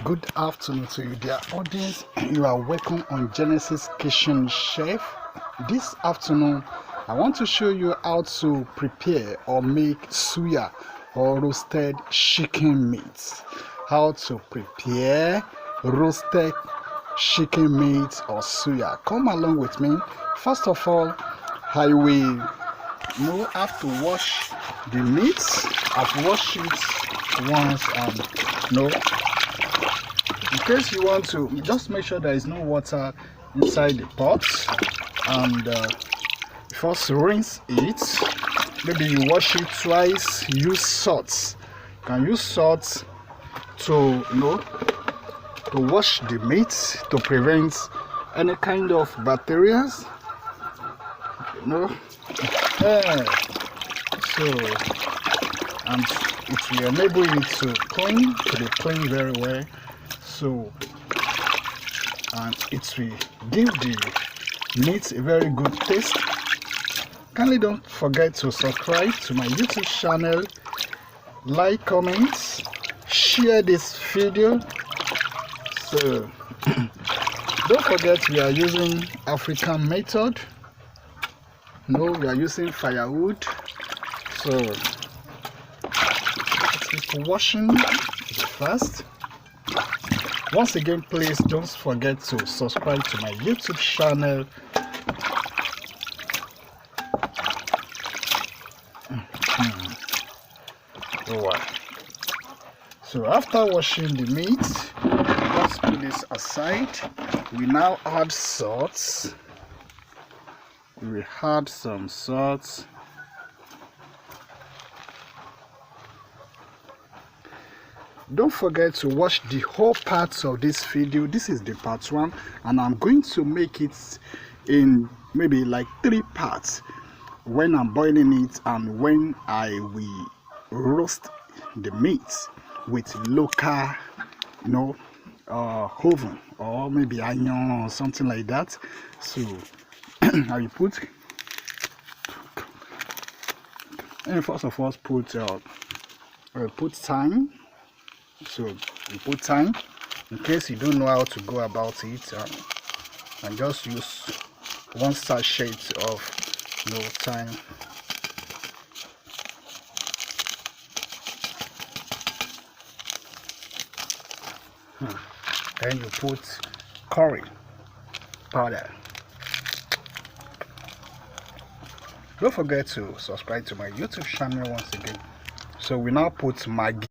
Good afternoon to you, dear audience. You are welcome on Genesis Kitchen Chef. This afternoon, I want to show you how to prepare or make suya or roasted chicken meat. How to prepare roasted chicken meat or suya. Come along with me. First of all, I will have to wash the meat. I've washed it once in case you want to, just make sure there is no water inside the pot, and first rinse it. Maybe you wash it twice. Use salt. You can use salt to to wash the meat to prevent any kind of bacteria. And it will enable it to be clean very well. So, and it will give the meat a very good taste. Kindly don't forget to subscribe to my YouTube channel, like, comment, share this video. So don't forget, we are using African method. No, we are using firewood. So keep washing fast. Once again, please don't forget to subscribe to my YouTube channel. So after washing the meat, let's put this aside. We now add salt. We add some salt. Don't forget to watch the whole parts of this video. This is the part 1, and I'm going to make it in maybe like 3 parts when I'm boiling it and when I will roast the meat with local oven or maybe onion or something like that. So I will put, and first of all put thyme. So you put thyme in case you don't know how to go about it, and just use 1 sachet of thyme. Then you put curry powder. Don't forget to subscribe to my YouTube channel once again. So we now put Maggi.